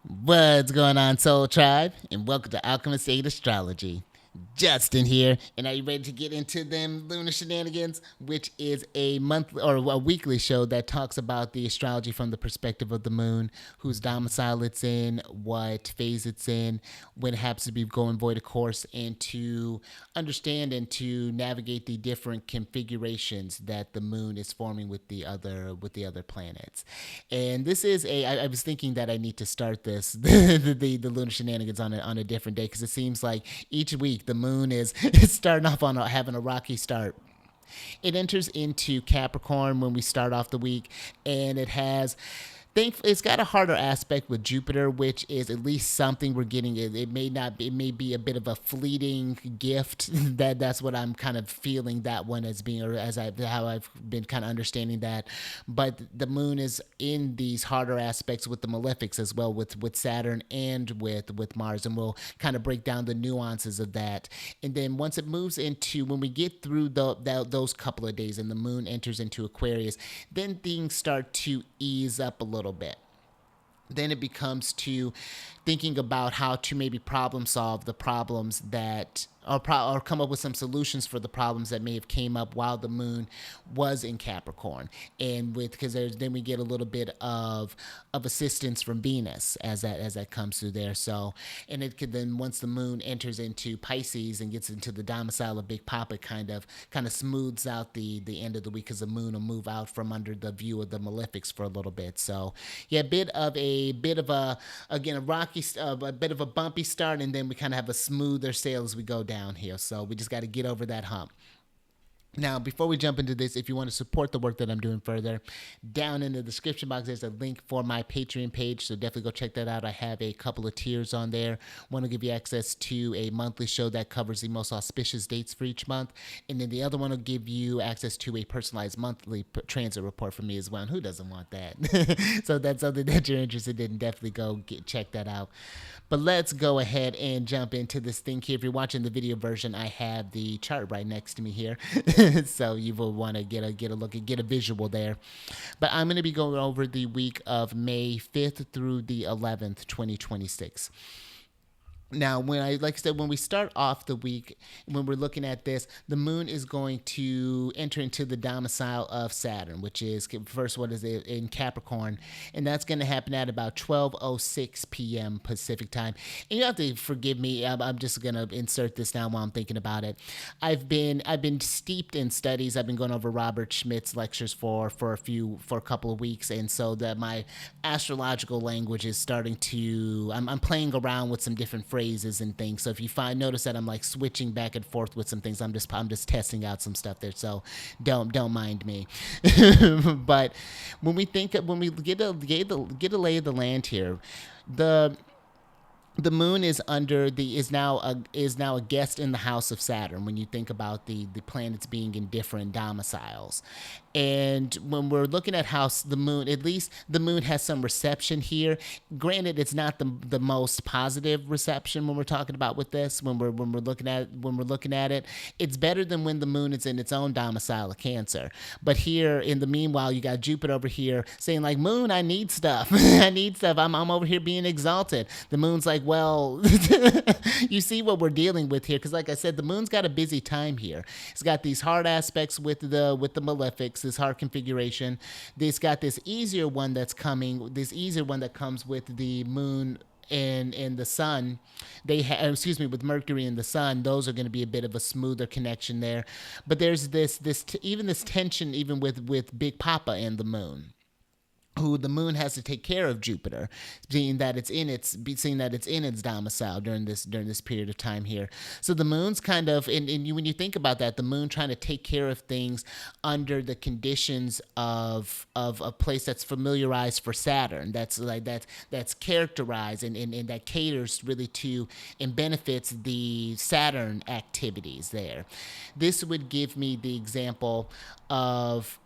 What's going on, Soul Tribe? And welcome to Alchemist Astrology. Justin here, and are you ready to get into them Lunar Shenanigans, which is a monthly or a weekly show that talks about the astrology from the perspective of the moon, whose domicile it's in, what phase it's in, when it happens to be going void of course, and to understand and to navigate the different configurations that the moon is forming with the other planets. And this is I was thinking that I need to start this the Lunar Shenanigans on a different day because it seems like each week the moon is starting off on having a rocky start. It enters into Capricorn when we start off the week, and it's got a harder aspect with Jupiter, which is at least something we're getting. It may not. It may be a bit of a fleeting gift. That's what I'm kind of feeling that one as being, or as I how I've been kind of understanding that. But the moon is in these harder aspects with the malefics as well, with Saturn and with Mars, and we'll kind of break down the nuances of that. And then once it moves into when we get through those couple of days, and the moon enters into Aquarius, then things start to ease up a little bit. Then it becomes to thinking about how to maybe problem solve the problems that or come up with some solutions for the problems that may have came up while the moon was in Capricorn, and with because there's then we get a little bit of assistance from Venus as that comes through there. So, and it could then once the moon enters into Pisces and gets into the domicile of Big Papa, kind of smooths out the end of the week because the moon will move out from under the view of the malefics for a little bit. So yeah, a bit of a again a rocky a bit of a bumpy start, and then we kind of have a smoother sail as we go downhill. So we just got to get over that hump. Now, before we jump into this, if you want to support the work that I'm doing further, down in the description box, there's a link for my Patreon page. So definitely go check that out. I have a couple of tiers on there. One will give you access to a monthly show that covers the most auspicious dates for each month. And then the other one will give you access to a personalized monthly transit report from me as well. And who doesn't want that? So that's something that you're interested in. Definitely check that out. But let's go ahead and jump into this thing here. If you're watching the video version, I have the chart right next to me here. So you will want to get a look and get a visual there. But I'm going to be going over the week of May 5th through the 11th, 2026. Now, like I said, when we start off the week, when we're looking at this, the moon is going to enter into the domicile of Saturn, which is first what is it in Capricorn, and that's going to happen at about 12:06 p.m. Pacific time. And you have to forgive me. I'm just going to insert this now while I'm thinking about it. I've been steeped in studies. I've been going over Robert Schmidt's lectures for a couple of weeks, and so that my astrological language is starting to. I'm playing around with some different phrases and things. So if you notice that I'm like switching back and forth with some things, I'm just testing out some stuff there. So don't mind me. But when we get a lay of the land here, the the moon is now a guest in the house of Saturn when you think about the planets being in different domiciles. And when we're looking at how the moon, at least the moon has some reception here. Granted, it's not the most positive reception when we're talking about with this. When we're looking at it, it's better than when the moon is in its own domicile of Cancer. But here in the meanwhile, you got Jupiter over here saying like, "Moon, I need stuff. I need stuff. I'm over here being exalted." The moon's like, "Well, you see what we're dealing with here." Because like I said, the moon's got a busy time here. It's got these hard aspects with the malefics, this hard configuration. It's got this easier one that's coming, this easier one that comes with the moon and the sun. Excuse me, with Mercury and the sun, those are going to be a bit of a smoother connection there. But there's even this tension even with Big Papa and the moon, who the moon has to take care of Jupiter, seeing that it's in its domicile during this period of time here. So the moon's kind of, when you think about that, the moon trying to take care of things under the conditions of a place that's familiarized for Saturn, that's characterized and that caters really to and benefits the Saturn activities there. This would give me the example of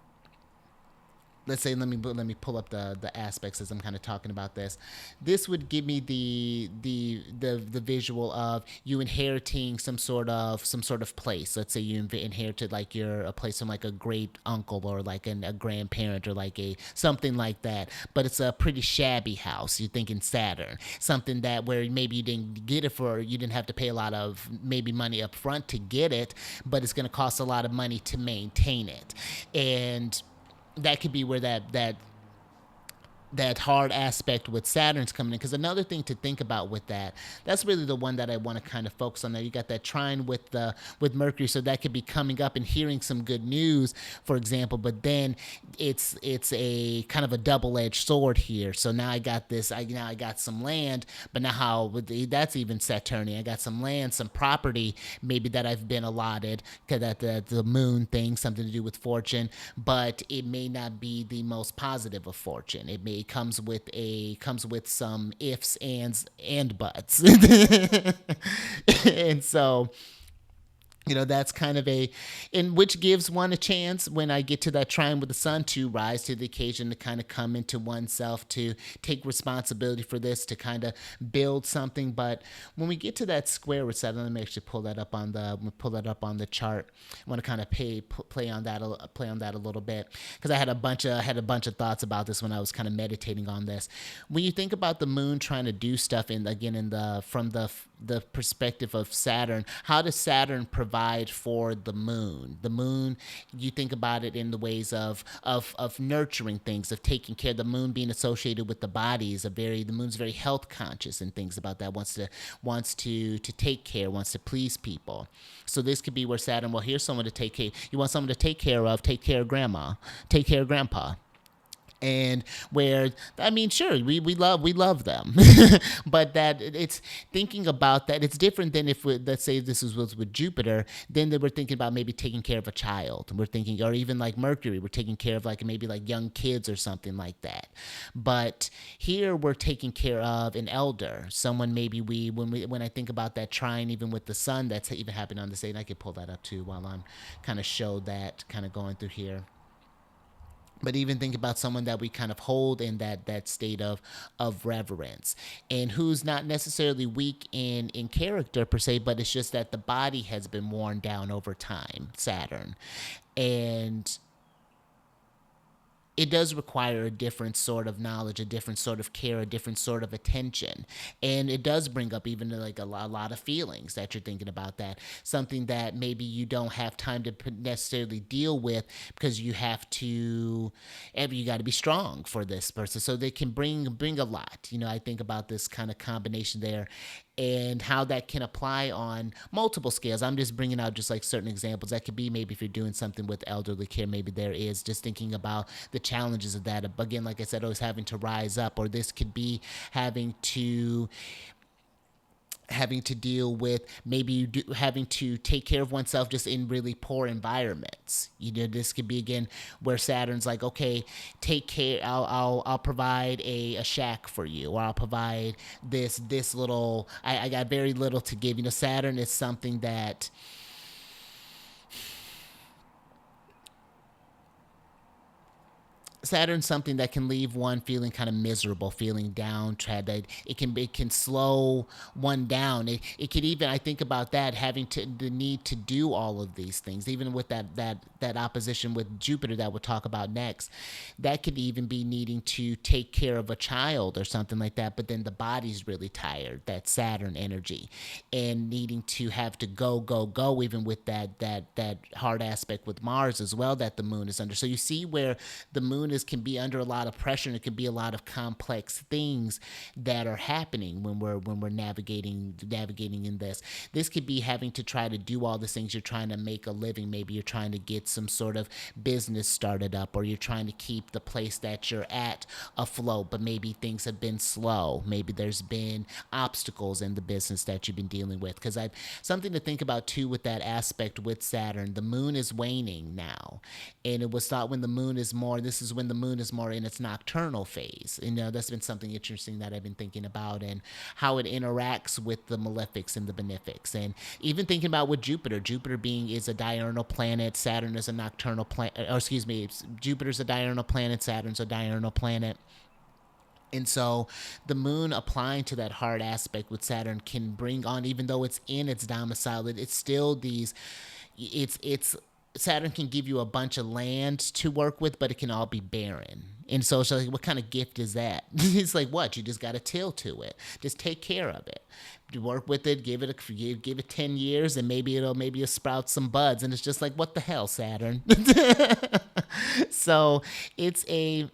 let's say let me pull up the aspects as I'm kind of talking about this. This would give me the visual of you inheriting some sort of place. Let's say you inherited like your a place from like a great uncle or like a grandparent or like a something like that, but it's a pretty shabby house. You're thinking Saturn, something that where maybe you didn't get it for you didn't have to pay a lot of maybe money up front to get it, but it's going to cost a lot of money to maintain it. And that could be where that hard aspect with Saturn's coming in. Because another thing to think about with that's really the one that I want to kind of focus on. There, you got that trine with Mercury, so that could be coming up and hearing some good news, for example. But then it's a kind of a double-edged sword here. So now I got this. Now I got some land, but now that's even Saturnian. I got some land, some property, maybe that I've been allotted because that the moon thing, something to do with fortune, but it may not be the most positive of fortune. It comes with some ifs, ands, and buts. And so that's kind of in which gives one a chance when I get to that trine with the sun to rise to the occasion, to kind of come into oneself, to take responsibility for this, to kind of build something. But when we get to that square with Saturn, let me actually pull that up on the chart. I want to kind of play on that a little bit, because I had a bunch of thoughts about this when I was kind of meditating on this. When you think about the moon trying to do stuff from the perspective of Saturn, how does Saturn provide for the moon? The moon, you think about it in the ways of nurturing things, of taking care. The moon being associated with the body the moon's very health conscious and things about that. Wants to take care, wants to please people. So this could be where Saturn, well, here's someone to take care. You want someone to take care of grandma, take care of grandpa. And where, I mean, sure, we love them, but that it's thinking about that, it's different than if let's say this was with Jupiter. Then they were thinking about maybe taking care of a child. We're thinking, or even like Mercury, we're taking care of like maybe like young kids or something like that. But here we're taking care of an elder, someone maybe when I think about that trine, even with the sun, that's even happening on the state. And I could pull that up too while I'm kind of show that kind of going through here. But even think about someone that we kind of hold in that state of reverence, and who's not necessarily weak in character per se, but it's just that the body has been worn down over time, Saturn. And it does require a different sort of knowledge, a different sort of care, a different sort of attention. And it does bring up even like a lot of feelings that you're thinking about, that something that maybe you don't have time to necessarily deal with, because you have to, you got to be strong for this person. So they can bring a lot. I think about this kind of combination there, and how that can apply on multiple scales. I'm just bringing out just like certain examples. That could be maybe if you're doing something with elderly care, maybe there is just thinking about the challenges of that. Again, like I said, always having to rise up, or this could be having to deal with maybe having to take care of oneself just in really poor environments. This could be again where Saturn's like, okay, take care. I'll provide a shack for you, or I'll provide this little. I got very little to give. Saturn is something that Saturn's something that can leave one feeling kind of miserable, feeling downtrodden. That it can slow one down. It could even, I think about that, having the need to do all of these things, even with that opposition with Jupiter that we'll talk about next. That could even be needing to take care of a child or something like that. But then the body's really tired. That Saturn energy, and needing to have to go, even with that hard aspect with Mars as well that the moon is under. So you see where the moon can be under a lot of pressure, and it can be a lot of complex things that are happening when we're navigating in this. This could be having to try to do all the things. You're trying to make a living. Maybe you're trying to get some sort of business started up, or you're trying to keep the place that you're at afloat, but maybe things have been slow. Maybe there's been obstacles in the business that you've been dealing with. Because I've something to think about too with that aspect with Saturn. The moon is waning now, and it was thought when the moon is more, this is when the moon is more in its nocturnal phase. You know, that's been something interesting that I've been thinking about, and how it interacts with the malefics and the benefics. And even thinking about with Jupiter, Jupiter being is a diurnal planet, Saturn is a nocturnal planet, or excuse me, Jupiter's a diurnal planet, Saturn's a diurnal planet. And so the moon applying to that hard aspect with Saturn can bring on, even though it's in its domicile, it's still these, it's Saturn can give you a bunch of land to work with, but it can all be barren. And so it's like, what kind of gift is that? It's like, what? You just got to till to it. Just take care of it. You work with it, give it 10 years, and maybe it'll sprout some buds. And it's just like, what the hell, Saturn? So it's a,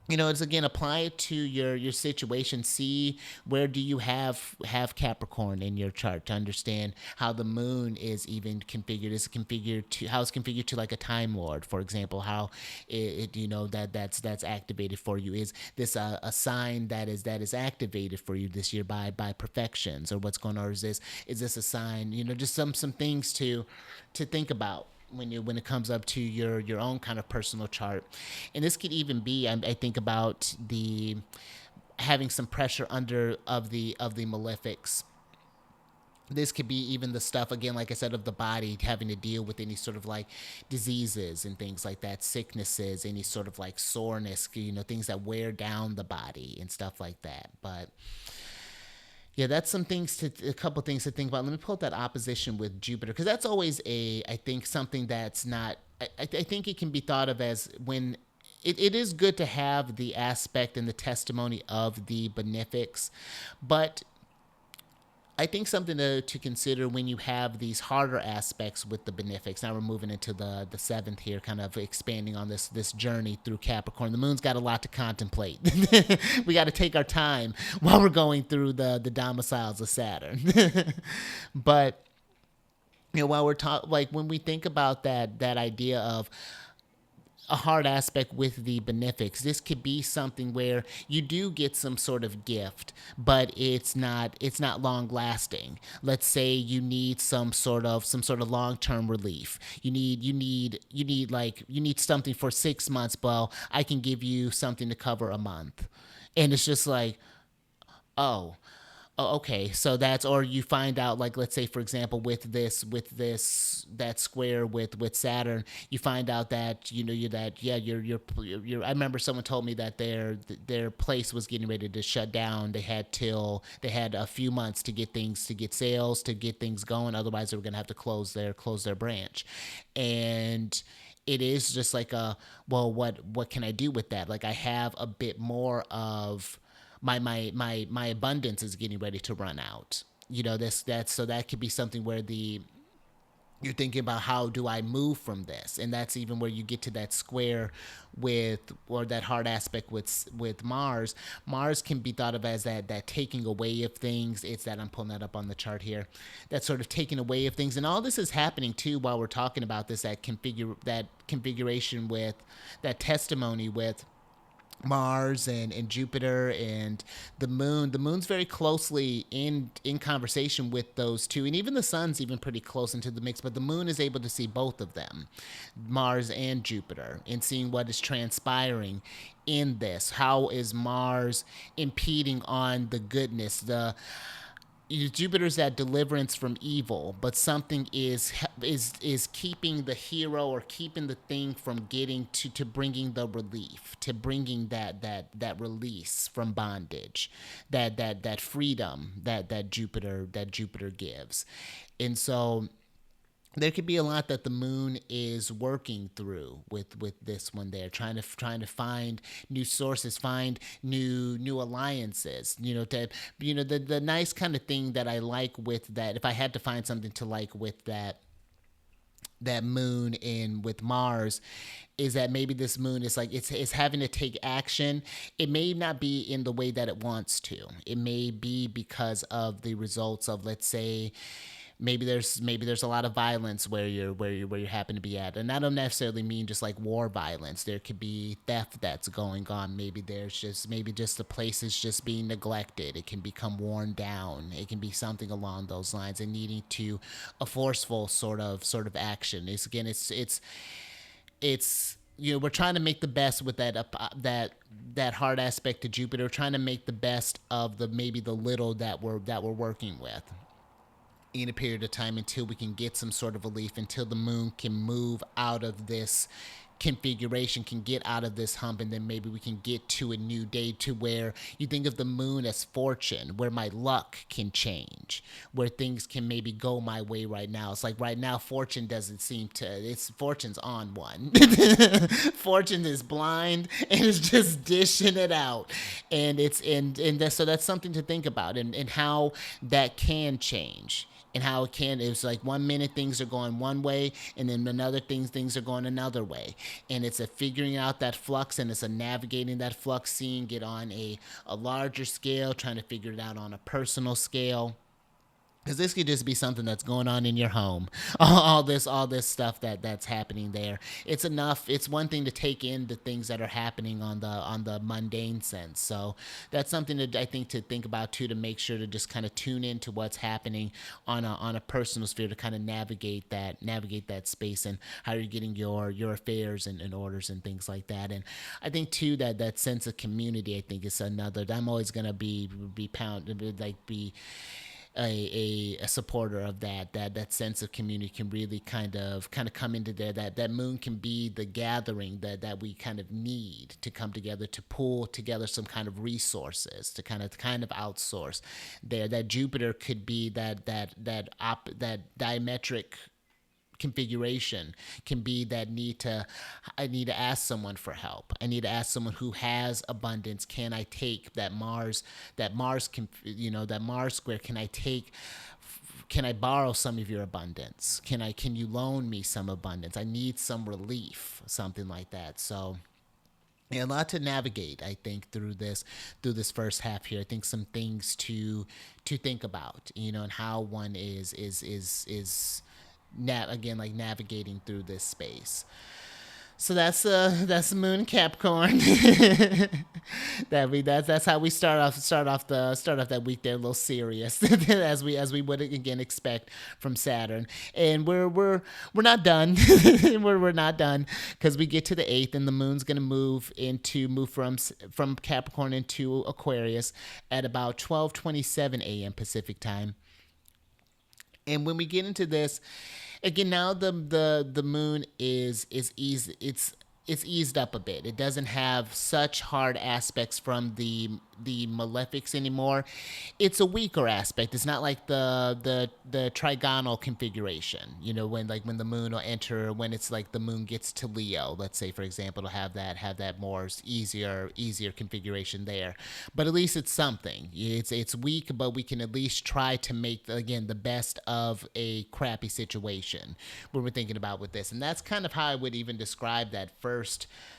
it's again, apply it to your situation. See, where do you have Capricorn in your chart to understand how the moon is even configured. Is it configured to how it's configured to like a Time Lord, for example? How that's activated for you. Is this a sign that is activated for you this year by perfections, or what's going on? Or is this a sign? Just some things to think about when it comes up to your own kind of personal chart. And this could even be, I think about the having some pressure under of the malefics. This could be even the stuff, again, like I said, of the body, having to deal with any sort of like diseases and things like that, sicknesses, any sort of like soreness, things that wear down the body and stuff like that. But yeah, that's a couple things to think about. Let me pull up that opposition with Jupiter, because that's always I think something that's not, I think it can be thought of as when it is good to have the aspect and the testimony of the benefics, but I think something to consider when you have these harder aspects with the benefics. Now we're moving into the seventh here, kind of expanding on this journey through Capricorn. The moon's got a lot to contemplate. We got to take our time while we're going through the domiciles of Saturn. But while we're like when we think about that idea of a hard aspect with the benefics, this could be something where you do get some sort of gift, but it's not long lasting. Let's say you need some sort of long term relief. You need something for 6 months. Well, I can give you something to cover a month, and it's just like, oh, okay, so that's, or you find out, like, let's say for example with that square with Saturn, you find out that you're I remember someone told me that their place was getting ready to shut down. They had a few months to get sales, to get things going, otherwise they were going to have to close their branch. And it is just like what can I do with that? Like, I have a bit more of my abundance is getting ready to run out. So that could be something where you're thinking about, how do I move from this? And that's even where you get to that square or that hard aspect with Mars. Mars can be thought of as that taking away of things. It's that, I'm pulling that up on the chart here, that sort of taking away of things. And all this is happening too while we're talking about this, that configuration with that testimony with Mars and Jupiter and the moon. The moon's very closely in conversation with those two, and even the sun's even pretty close into the mix, but the moon is able to see both of them, Mars and Jupiter, and seeing what is transpiring in this. How is Mars impeding on the goodness? Jupiter's that deliverance from evil, but something is keeping the hero, or keeping the thing from getting to bringing the relief, to bringing that release from bondage, that freedom that Jupiter gives. And so there could be a lot that the moon is working through with this one there, trying to find new sources, find new alliances. The nice kind of thing that I like with that, if I had to find something to like with that moon in with Mars, is that maybe this moon is like it's having to take action. It may not be in the way that it wants to. It may be because of the results of, let's say, maybe there's a lot of violence where you happen to be at, and I don't necessarily mean just like war violence. There could be theft that's going on. Maybe just the place is just being neglected. It can become worn down. It can be something along those lines, and needing a forceful sort of action. It's we're trying to make the best with that hard aspect to Jupiter. We're trying to make the best of the maybe the little that we're working with in a period of time until we can get some sort of relief, until the moon can move out of this configuration, can get out of this hump, and then maybe we can get to a new day to where you think of the moon as fortune, where my luck can change, where things can maybe go my way right now. It's like right now fortune doesn't seem to, it's fortune's on one. Fortune is blind and is just dishing it out, and so that's something to think about, and how that can change, and how it's like 1 minute things are going one way, and then another things are going another way, and it's a figuring out that flux, and it's a navigating that flux, seeing it on a larger scale, trying to figure it out on a personal scale, because this could just be something that's going on in your home. All this stuff that's happening there. It's enough. It's one thing to take in the things that are happening on the mundane sense. So that's something that I think to think about too, to make sure to just kind of tune into what's happening on a personal sphere, to kind of navigate that space, and how you're getting your affairs and orders and things like that. And I think too that sense of community, I think, is another. I'm always gonna be a supporter of that sense of community can really kind of come into there. That moon can be the gathering that we kind of need to come together, to pull together some kind of resources, to kind of outsource there. That Jupiter could be that diametric configuration, can be that I need to ask someone for help. I need to ask someone who has abundance. Can I take that Mars square? Can I borrow some of your abundance? Can you loan me some abundance? I need some relief, something like that. So yeah, a lot to navigate, I think, through this first half here. I think some things to think about, and how one is again, like navigating through this space. So that's the moon in Capricorn. That's how we start off that week there, a little serious, as we would again expect from Saturn. And we're not done. we're not done, because we get to the 8th, and the moon's gonna move from Capricorn into Aquarius at about 12:27 a.m. Pacific time. And when we get into this, again, now the moon is easy. It's eased up a bit. It doesn't have such hard aspects from the malefics anymore. It's a weaker aspect. It's not like the trigonal configuration. When the moon will enter, when it's like the moon gets to Leo, let's say, for example, to have that more easier configuration there. But at least it's something. It's weak, but we can at least try to make, again, the best of a crappy situation when we're thinking about with this. And that's kind of how I would even describe that first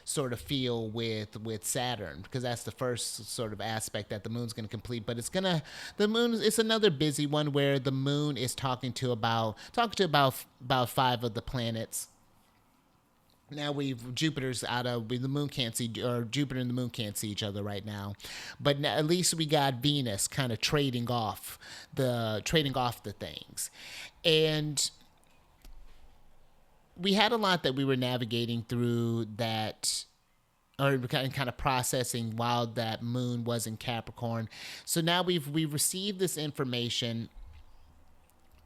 sort of feel with Saturn, because that's the first sort of aspect that the moon's going to complete. But the moon is another busy one, where the moon is talking to about 5 of the planets. Now Jupiter's out of, the moon can't see, or Jupiter and the moon can't see each other right now, but at least we got Venus kind of trading off the things. And we had a lot that we were navigating through that, or kind of processing while that moon was in Capricorn. So now we've received this information.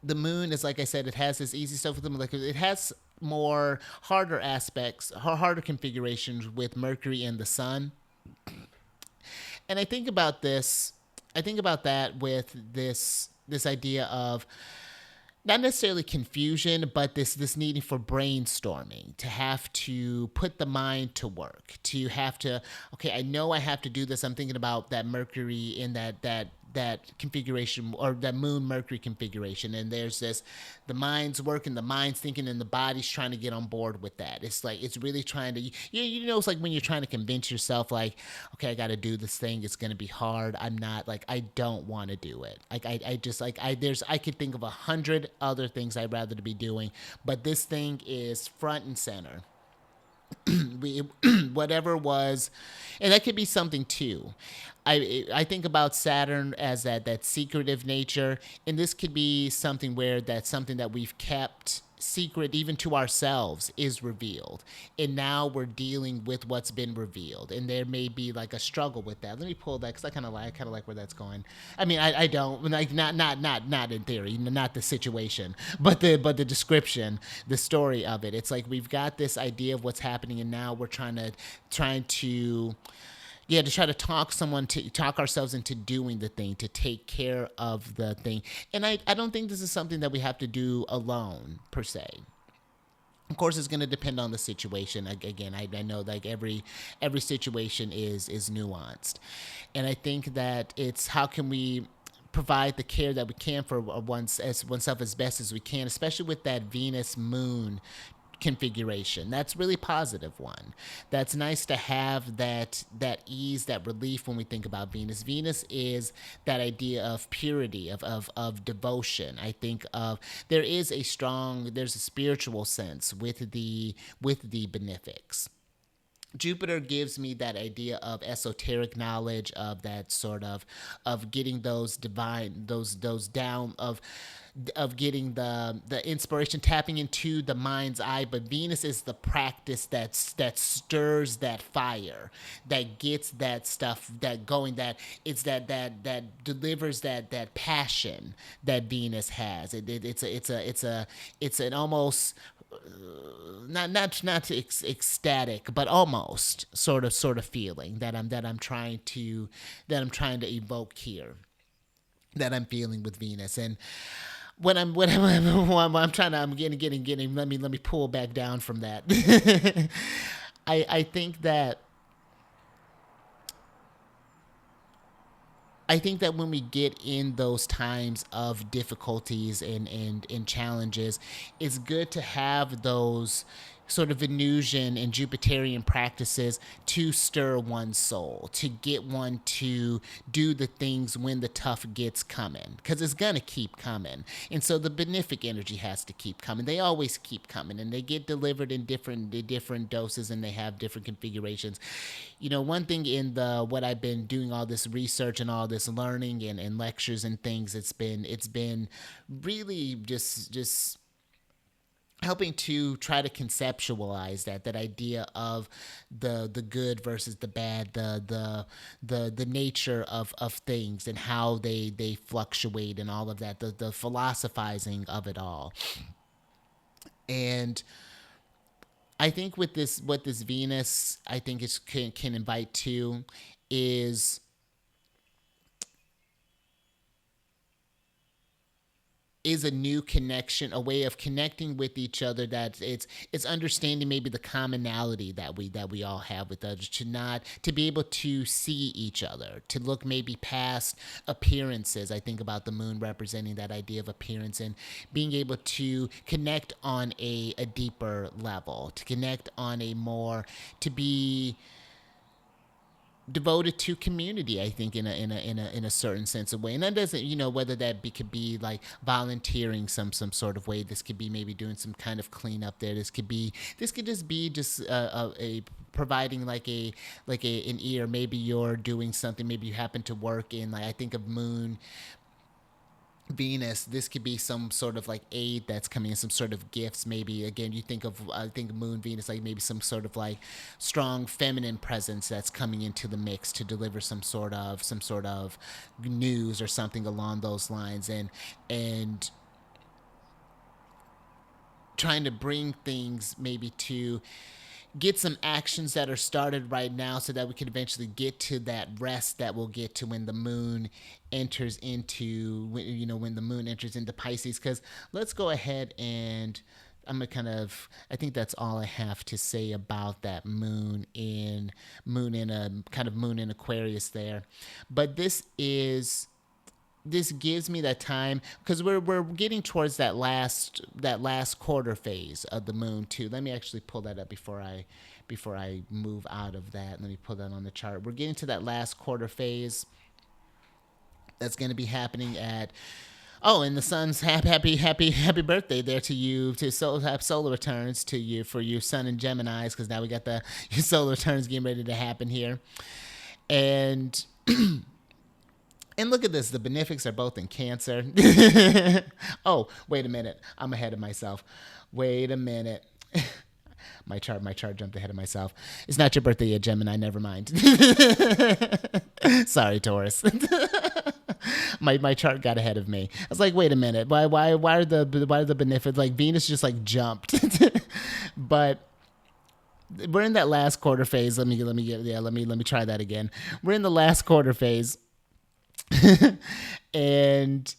The moon is, like I said, it has this easy stuff with them. Like, it has more harder aspects, harder configurations with Mercury and the Sun. And I think about that with this idea of not necessarily confusion, but this needing for brainstorming, to have to put the mind to work, to have to, okay, I know I have to do this. I'm thinking about that Mercury in that configuration, or that moon Mercury configuration, and there's the mind's working, the mind's thinking, and the body's trying to get on board with that. It's like, it's really trying to, it's like when you're trying to convince yourself, like, okay, I got to do this thing, it's going to be hard, I'm not, like, I don't want to do it, like, I could think of 100 other things I'd rather to be doing, but this thing is front and center. Whatever was, and that could be something too. I think about Saturn as that secretive nature, and this could be something where that's something that we've kept secret even to ourselves is revealed, and now we're dealing with what's been revealed, and there may be like a struggle with that. Let me pull that because I kind of like where that's going. I mean, I don't like not in theory, not the situation, but the description, the story of it. It's like we've got this idea of what's happening, and now we're trying to yeah, to try to talk ourselves into doing the thing, to take care of the thing. And I don't think this is something that we have to do alone per se. Of course, it's going to depend on the situation. Again, I know like every situation is nuanced, and I think that it's how can we provide the care that we can for oneself as best as we can, especially with that Venus Moon configuration. That's really positive one. That's nice to have that ease, that relief when we think about Venus. Venus is that idea of purity, of devotion. I think of there's a spiritual sense with the benefics. Jupiter gives me that idea of esoteric knowledge, of that sort of getting those divine those down of getting the inspiration, tapping into the mind's eye. But Venus is the practice that stirs that fire, that gets that stuff that going, that it's that delivers that passion that Venus has. It's an almost not ecstatic, but almost sort of feeling that I'm trying to evoke here, that I'm feeling with Venus. And when I'm trying to I'm getting let me pull back down from that. I think that when we get in those times of difficulties and challenges, it's good to have those sort of Venusian and Jupiterian practices to stir one's soul, to get one to do the things when the tough gets coming, because it's going to keep coming. And so the benefic energy has to keep coming. They always keep coming, and they get delivered in different doses, and they have different configurations. One thing in the what I've been doing all this research and all this learning and lectures and things, it's been really just helping to try to conceptualize that idea of the good versus the bad, the nature of things and how they fluctuate and all of that, the philosophizing of it all. And I think with this what this Venus I think is can invite to is a new connection, a way of connecting with each other, that it's understanding maybe the commonality that we all have with others, to be able to see each other, to look maybe past appearances. I think about the moon representing that idea of appearance, and being able to connect on a deeper level, to connect on a more, to be devoted to community. I think in a certain sense of way, and that doesn't, whether could be like volunteering some sort of way. This could be maybe doing some kind of cleanup there. This could just be just a providing like an ear. Maybe you're doing something. Maybe you happen to work in, like, I think of Moon Venus. This could be some sort of like aid that's coming in, some sort of gifts. Maybe again, you think of I think of Moon Venus, like maybe some sort of like strong feminine presence that's coming into the mix to deliver some sort of news or something along those lines, and trying to bring things maybe to get some actions that are started right now, so that we can eventually get to that rest that we'll get to when the moon enters into when the moon enters into Pisces. Because let's go ahead and I'm gonna I think that's all I have to say about that moon in Aquarius there. But this gives me that time, because we're getting towards that last quarter phase of the moon too. Let me actually pull that up before I move out of that. Let me pull that on the chart. We're getting to that last quarter phase that's going to be happening at. Oh, and the sun's happy birthday there to you, have solar returns to you for your sun in Geminis, because now we got your solar returns getting ready to happen here. And And look at this. The benefics are both in Cancer. Oh, wait a minute. I'm ahead of myself. Wait a minute. My chart jumped ahead of myself. It's not your birthday yet, Gemini. Never mind. Sorry, Taurus. My chart got ahead of me. I was like, wait a minute. Why are the benefits, like Venus just like jumped? But we're in that last quarter phase. Let me try that again. We're in the last quarter phase. And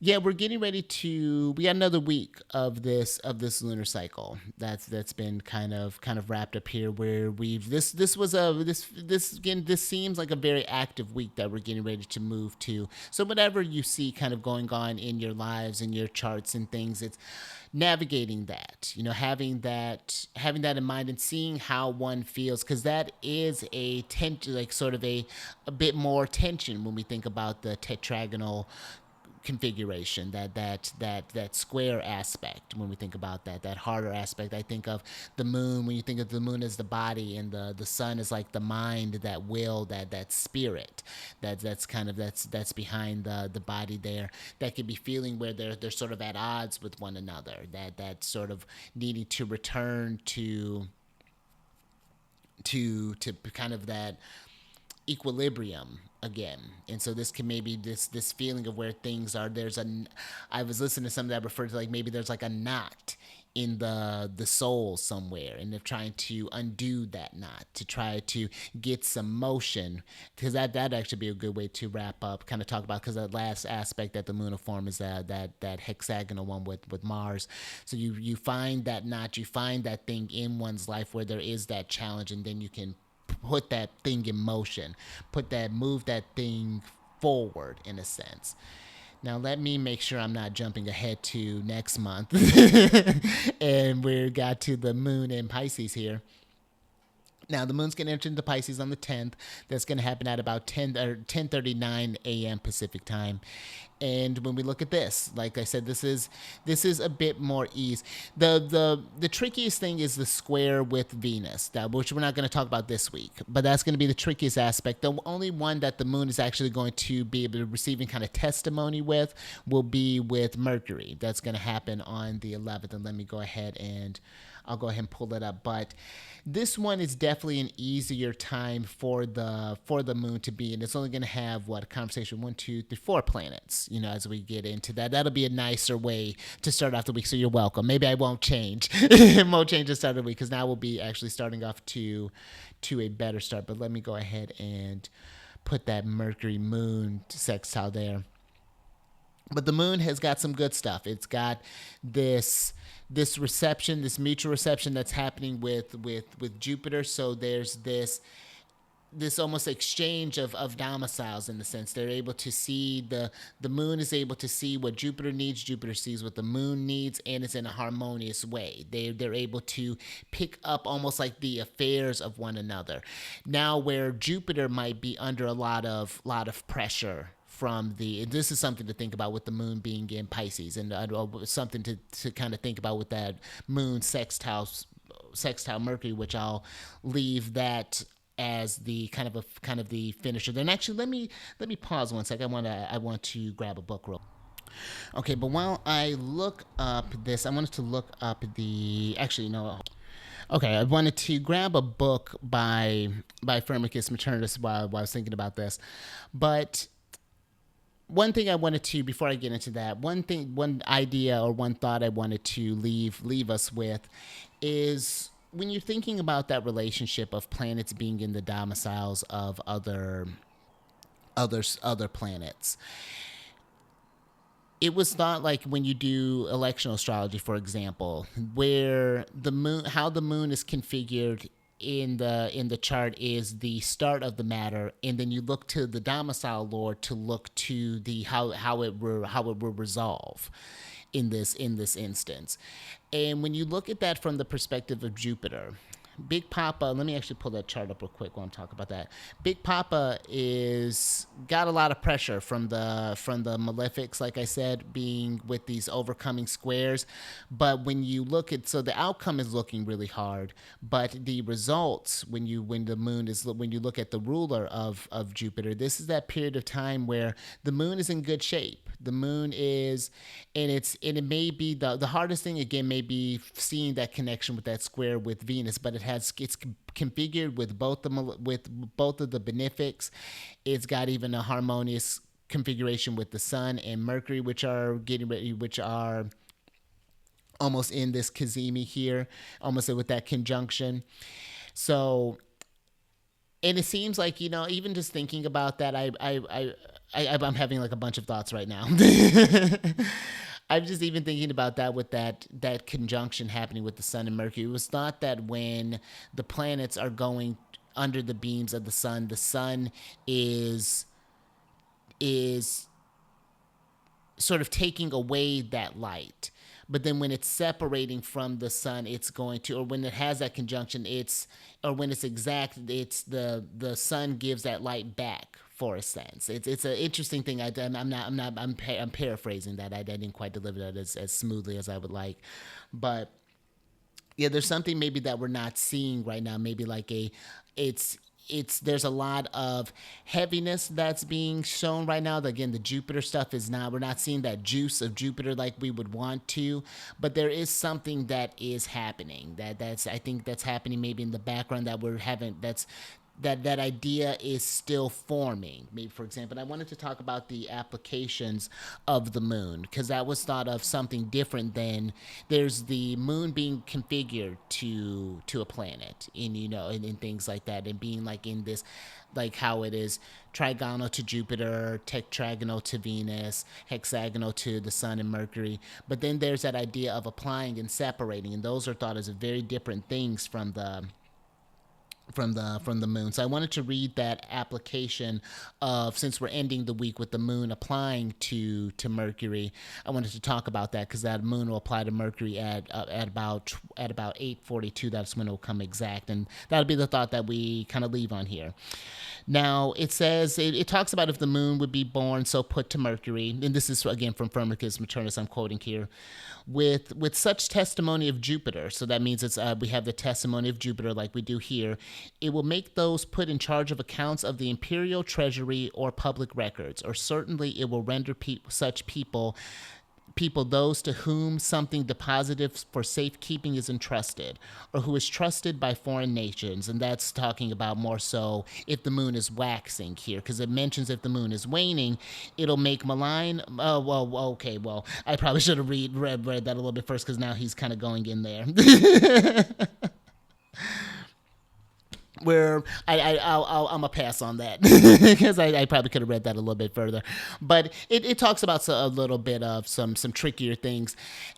yeah, we're getting ready to. We got another week of this lunar cycle that's been kind of wrapped up here. Where we've this again. This seems like a very active week that we're getting ready to move to. So whatever you see kind of going on in your lives and your charts and things, it's navigating that. Having that in mind and seeing how one feels, because that is a tension, like sort of a bit more tension when we think about the tetragonal configuration, that square aspect. When we think about that harder aspect, I think of the moon. When you think of the moon as the body, and the sun is like the mind, that will, that spirit, that's behind the body there, that could be feeling where they're sort of at odds with one another, that sort of needing to return to kind of that equilibrium again. And so this can maybe this feeling of where things are. I was listening to something that referred to, like, maybe there's like a knot in the soul somewhere, and they're trying to undo that knot to try to get some motion, because that'd actually be a good way to wrap up, kind of talk about, because that last aspect that the moon will form is that hexagonal one with Mars. So you find that knot, you find that thing in one's life where there is that challenge, and then you can put that thing in motion, move that thing forward in a sense. Now let me make sure I'm not jumping ahead to next month. And we got to the moon in Pisces here. Now, the moon's going to enter into Pisces on the 10th. That's going to happen at about 10:39 a.m. Pacific time. And when we look at this, like I said, this is a bit more ease. The trickiest thing is the square with Venus, which we're not going to talk about this week. But that's going to be the trickiest aspect. The only one that the moon is actually going to be able to receive kind of testimony with will be with Mercury. That's going to happen on the 11th. And let me go ahead and I'll go ahead and pull it up. But this one is definitely an easier time for the moon to be, and it's only going to have a conversation 1, 2, 3, 4 planets. As we get into that, that'll be a nicer way to start off the week. So you're welcome. Maybe I won't change. Won't change the start of the week, because now we'll be actually starting off to a better start. But let me go ahead and put that Mercury moon sextile there. But the moon has got some good stuff. It's got this reception, this mutual reception that's happening with Jupiter. So there's this almost exchange of domiciles, in the sense they're able to see the moon is able to see what Jupiter needs, Jupiter sees what the moon needs, and it's in a harmonious way. They're able to pick up almost like the affairs of one another. Now, where Jupiter might be under a lot of pressure from this is something to think about with the moon being in Pisces, and something to kind of think about with that moon sextile Mercury, which I'll leave that as the kind of the finisher. Then actually, let me pause one sec. I want to grab a book roll. Okay, but while I look up this, I wanted to look up Okay, I wanted to grab a book by Firmicus Maternus while I was thinking about this, but one thing I wanted to, before I get into that, one idea or one thought I wanted to leave us with is, when you're thinking about that relationship of planets being in the domiciles of other planets, it was thought, like when you do electional astrology, for example, where how the moon is configured in the chart is the start of the matter, and then you look to the domicile lord to look to the how it will resolve in this instance. And when you look at that from the perspective of Jupiter, Big Papa, let me actually pull that chart up real quick while I'm talking about that. Big Papa is got a lot of pressure from the malefics, like I said, being with these overcoming squares. But when you look at, so the outcome is looking really hard, but the results when the moon is, when you look at the ruler of Jupiter, this is that period of time where the moon is in good shape. The moon is, and it may be the hardest thing again may be seeing that connection with that square with Venus, but it's configured with both of the benefics. It's got even a harmonious configuration with the Sun and Mercury, which are almost in this Kazemi here, almost with that conjunction. So, and it seems like, even just thinking about that, I'm having like a bunch of thoughts right now. I'm just even thinking about that with that conjunction happening with the Sun and Mercury. It was thought that when the planets are going under the beams of the Sun is sort of taking away that light. But then when it's separating from the Sun, it's going to, or when it has that conjunction, or when it's exact, it's the Sun gives that light back for a sense. It's an interesting thing. I'm paraphrasing that. I didn't quite deliver that as smoothly as I would like, but yeah, there's something maybe that we're not seeing right now. Maybe like it's there's a lot of heaviness that's being shown right now. Again, the Jupiter stuff is not, we're not seeing that juice of Jupiter like we would want to, but there is something that is happening I think that's happening maybe in the background that we're having, that idea is still forming. Maybe, for example, I wanted to talk about the applications of the moon, because that was thought of something different than, there's the moon being configured to a planet, and things like that, and being like in this, like how it is trigonal to Jupiter, tetragonal to Venus, hexagonal to the Sun and Mercury. But then there's that idea of applying and separating, and those are thought as very different things from the moon. So I wanted to read that application of, since we're ending the week with the moon applying to Mercury, I wanted to talk about that, because that moon will apply to Mercury at about 8:42. That's when it will come exact, and that'll be the thought that we kind of leave on here. Now, it says, it talks about if the moon would be born, so put to Mercury, and this is again from Firmicus Maternus, I'm quoting here, with such testimony of Jupiter. So that means we have the testimony of Jupiter like we do here. It will make those put in charge of accounts of the imperial treasury or public records, or certainly it will render such people those to whom something deposited for safekeeping is entrusted, or who is trusted by foreign nations. And that's talking about more so if the moon is waxing here, because it mentions if the moon is waning, it'll make malign. Oh, well, okay, well, I probably should have read that a little bit first, because now he's kind of going in there. Where I'm gonna pass on that, because I probably could have read that a little bit further, but it talks about a little bit of some trickier things,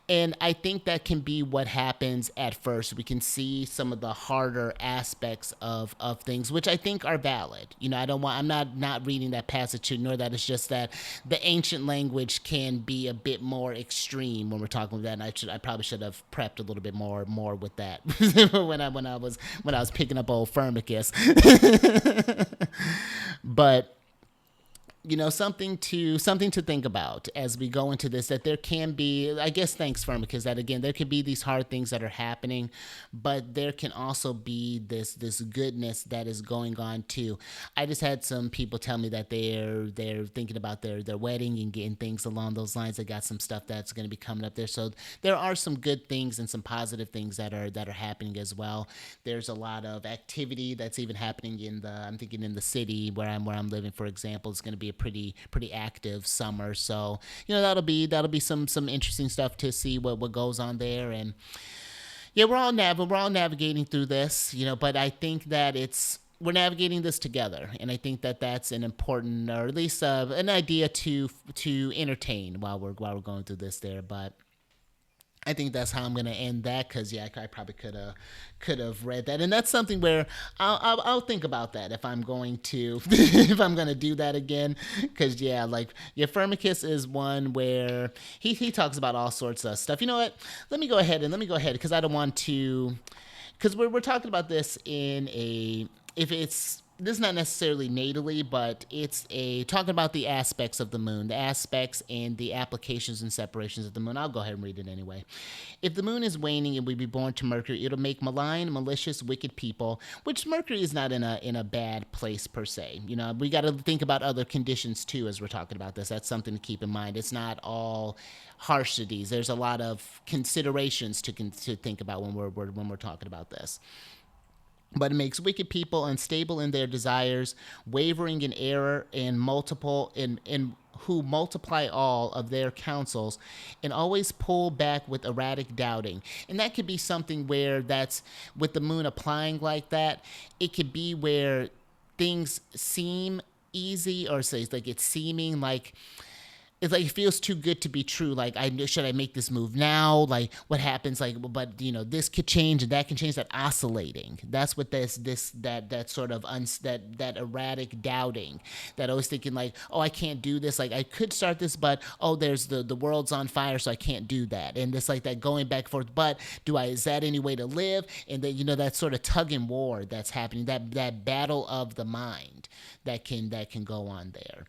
and I think that can be what happens at first. We can see some of the harder aspects of things, which I think are valid. I'm not reading that passage nor that it's just that the ancient language can be a bit more extreme when we're talking about that, and I probably should have prepped a little bit more with that when I was picking up old Firmicus. But something to think about as we go into this, that there can be, I guess, thanks Firmicus, that again, there can be these hard things that are happening, but there can also be this goodness that is going on too. I just had some people tell me that they're thinking about their wedding and getting things along those lines. They got some stuff that's going to be coming up there, so there are some good things and some positive things that are happening as well. There's a lot of activity that's even happening I'm thinking in the city where I'm living, for example. It's going to be a pretty active summer, so that'll be some interesting stuff to see what goes on there. And yeah, we're all navigating through this, but I think that we're navigating this together, and I think that that's an important, or at least an idea to entertain while we're going through this there. But I think that's how I'm gonna end that, because yeah, I probably could have read that, and that's something where I'll think about that if I'm going to if I'm gonna do that again, because yeah, Firmicus is one where he talks about all sorts of stuff. You know what? Let me go ahead because I don't want to. because we're talking about this in a, if it's, this is not necessarily natally, but it's a talking about the aspects of the moon, the aspects and the applications and separations of the moon. I'll go ahead and read it anyway. If the moon is waning and we be born to Mercury, it'll make malign, malicious, wicked people, which Mercury is not in a bad place per se. You know, we got to think about other conditions too as we're talking about this. That's something to keep in mind. It's not all harshities. There's a lot of considerations to think about when we're talking about this. But it makes wicked people unstable in their desires, wavering in error, and multiple in who multiply all of their counsels, and always pull back with erratic doubting. And that could be something where that's with the moon applying like that. It could be where things seem easy, or say it's like it's seeming like it's like it feels too good to be true. Like, should I make this move now? Like, what happens? Like, but you know, this could change and that can change. That oscillating. That's what that sort of that erratic doubting. That always thinking like, oh, I can't do this. Like, I could start this, but oh, there's the world's on fire, so I can't do that. And it's like that going back and forth. But do I? Is that any way to live? And then that sort of tug and war that's happening. That battle of the mind that can go on there.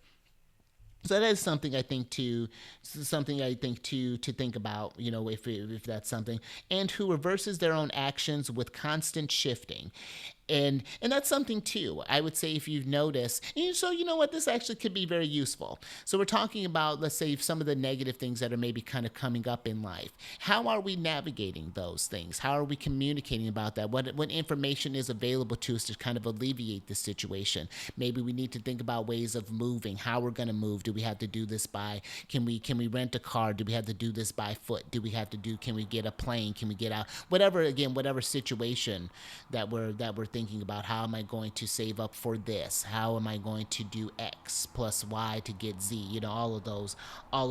So that is something I think to think about, if that's something, and who reverses their own actions with constant shifting. And that's something too. I would say if you've noticed, and so you know what, this actually could be very useful. So we're talking about, let's say, some of the negative things that are maybe kind of coming up in life. How are we navigating those things? How are we communicating about that? What information is available to us to kind of alleviate the situation? Maybe we need to think about ways of moving. How we're going to move? Do we have to do this by? Can we rent a car? Do we have to do this by foot? Can we get a plane? Can we get out? Whatever situation that we're thinking about. How am I going to save up for this? How am I going to do X plus Y to get Z? All of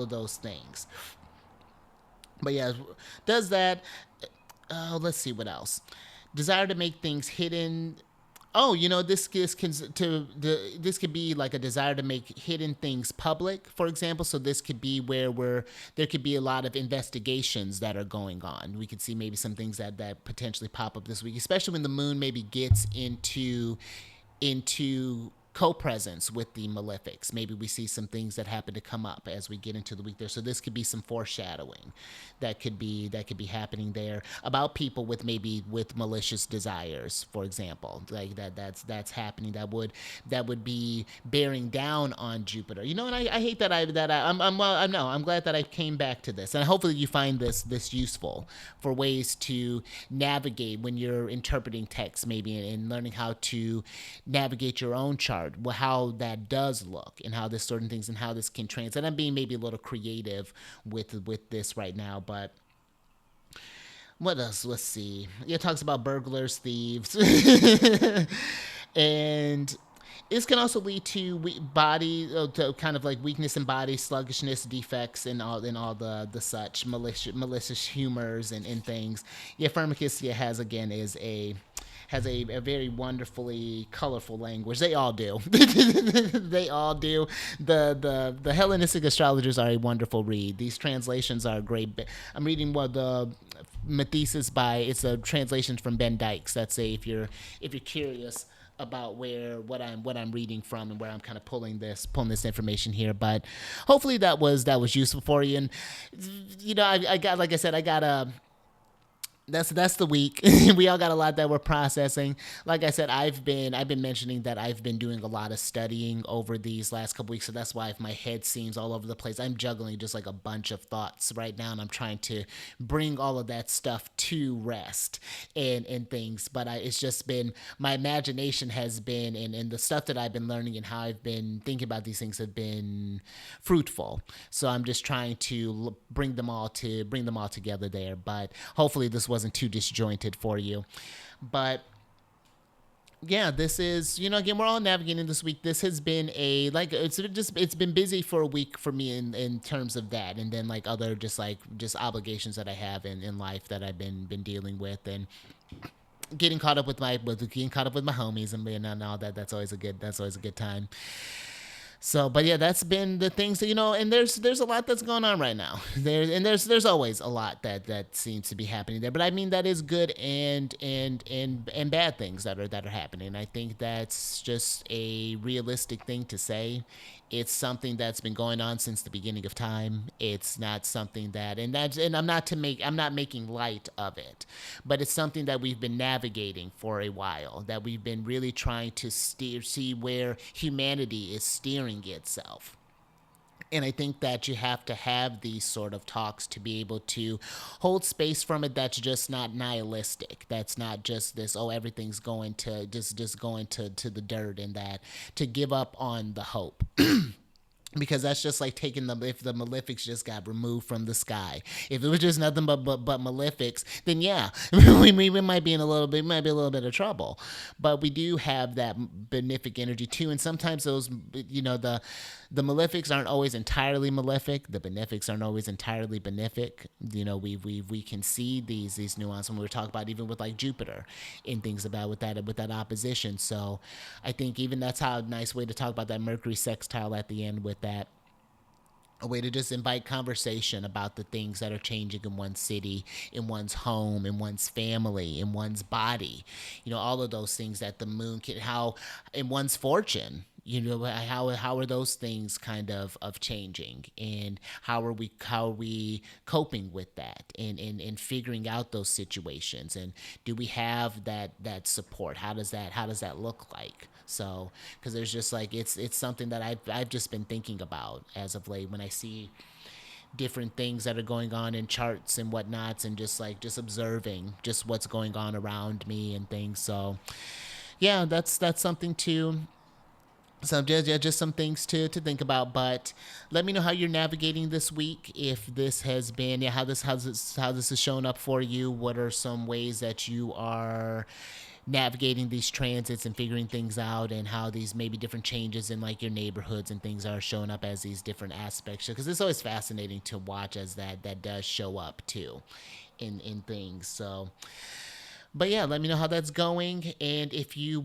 those things. But yeah, does that. Let's see what else. Desire to make things hidden. Oh, this could be like a desire to make hidden things public, for example. So this could be where there could be a lot of investigations that are going on. We could see maybe some things that potentially pop up this week, especially when the moon maybe gets into co-presence with the malefics. Maybe we see some things that happen to come up as we get into the week there. So this could be some foreshadowing that could be happening there about people with malicious desires, for example. Like that's happening. That would be bearing down on Jupiter. And I hate that I'm glad that I came back to this, and hopefully you find this useful for ways to navigate when you're interpreting text, maybe, and learning how to navigate your own chart, how that does look, and how this sort of things, and how this can translate. And I'm being maybe a little creative with this right now, but what else? Let's see. It talks about burglars, thieves, and this can also lead to to kind of like weakness in body, sluggishness, defects, and all the such malicious humors and things. Yeah, Firmicus has a very wonderfully colorful language. They all do. They all do. The Hellenistic astrologers are a wonderful read. These translations are great. I'm reading the Mathesis it's a translation from Ben Dykes. That's if you're curious about what I'm reading from and where I'm kind of pulling this information here. But hopefully that was useful for you. And I got a. That's the week. We all got a lot that we're processing. Like I said, I've been mentioning that I've been doing a lot of studying over these last couple weeks, so that's why if my head seems all over the place, I'm juggling just like a bunch of thoughts right now, and I'm trying to bring all of that stuff to rest and things. But it's just been, my imagination has been, and the stuff that I've been learning and how I've been thinking about these things have been fruitful. So I'm just trying to bring them all together there. But hopefully this wasn't too disjointed for you. But yeah, this is, again, we're all navigating this week. This has been it's been busy for a week for me in terms of that, and then like other just obligations that I have in life that I've been dealing with, and getting caught up with my homies and all that. That's always a good time. So, but yeah, that's been the things that and there's a lot that's going on right now. There's always a lot that seems to be happening there. But I mean that is good and bad things that are happening. I think that's just a realistic thing to say. It's something that's been going on since the beginning of time. It's not something and I'm not making light of it, but it's something that we've been navigating for a while. That we've been really trying to see where humanity is steering itself. And I think that you have to have these sort of talks to be able to hold space from it that's just not nihilistic. That's not just this, oh, everything's going to just going to the dirt, and that to give up on the hope. Because that's just like taking if the malefics just got removed from the sky. If it was just nothing but malefics, then yeah, we might be in a little bit, might be a little bit of trouble. But we do have that benefic energy too, and sometimes those, the malefics aren't always entirely malefic. The benefics aren't always entirely benefic. We can see these nuances when we were talking about even with like Jupiter and things about with that opposition. So I think even that's how a nice way to talk about that Mercury sextile at the end with that, a way to just invite conversation about the things that are changing in one's city, in one's home, in one's family, in one's body. All of those things that the moon can, how in one's fortune. How are those things kind of changing, and how are we coping with that, and figuring out those situations, and do we have that support? How does that look like? So, because there's just like it's something that I've just been thinking about as of late when I see different things that are going on in charts and whatnots, and just observing just what's going on around me and things. So yeah, that's something to, so just some things to think about. But let me know how you're navigating this week. If this has been, how this has shown up for you. What are some ways that you are navigating these transits and figuring things out, and how these maybe different changes in like your neighborhoods and things are showing up as these different aspects, because it's always fascinating to watch as that does show up too in things. So but yeah, let me know how that's going. And if you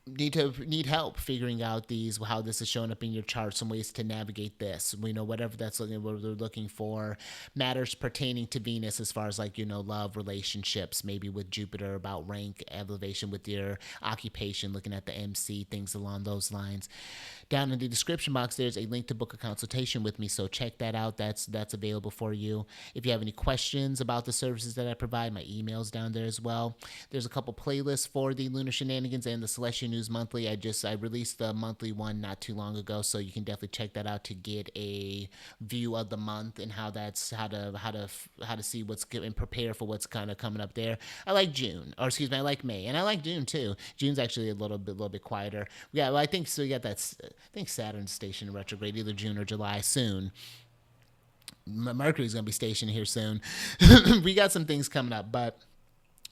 need help figuring out how this is showing up in your chart, some ways to navigate this, whatever that's what they're looking for, matters pertaining to Venus, as far as like love, relationships, maybe with Jupiter about rank elevation, with your occupation, looking at the MC, things along those lines. Down in the description box, there's a link to book a consultation with me, so check that out. That's available for you. If you have any questions about the services that I provide, my email's down there as well. There's a couple playlists for the Lunar Shenanigans and the Celestial News Monthly. I released the monthly one not too long ago, so you can definitely check that out to get a view of the month and how to see what's good and prepare for what's kind of coming up there. I like June, or excuse me, I like May, and I like June too. June's actually a little bit quieter. Yeah, well, I think so. We got that. I think Saturn's stationed in retrograde either June or July soon. Mercury's gonna be stationed here soon. We got some things coming up, but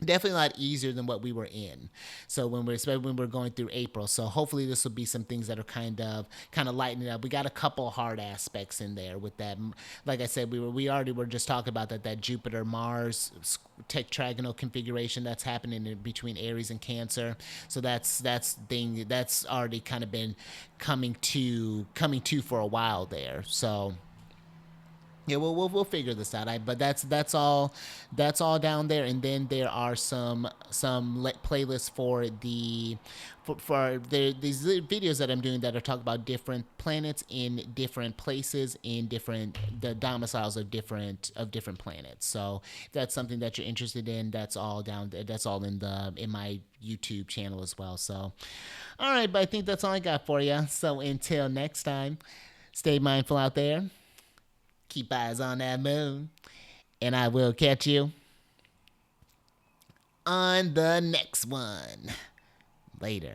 definitely a lot easier than what we were in. So especially when we're going through April. So hopefully this will be some things that are kind of lightening up. We got a couple hard aspects in there with that. Like I said, we already were just talking about that Jupiter Mars tetragonal configuration that's happening in between Aries and Cancer. So that's already kind of been coming to for a while there. So yeah, we'll figure this out. But that's all down there, and then there are some playlists for these videos that I'm doing that are talking about different planets in different places, in the domiciles of different planets. So if that's something that you're interested in, that's all down there. That's all in my YouTube channel as well. So all right, but I think that's all I got for you. So until next time, stay mindful out there. Keep eyes on that moon. And I will catch you on the next one. Later.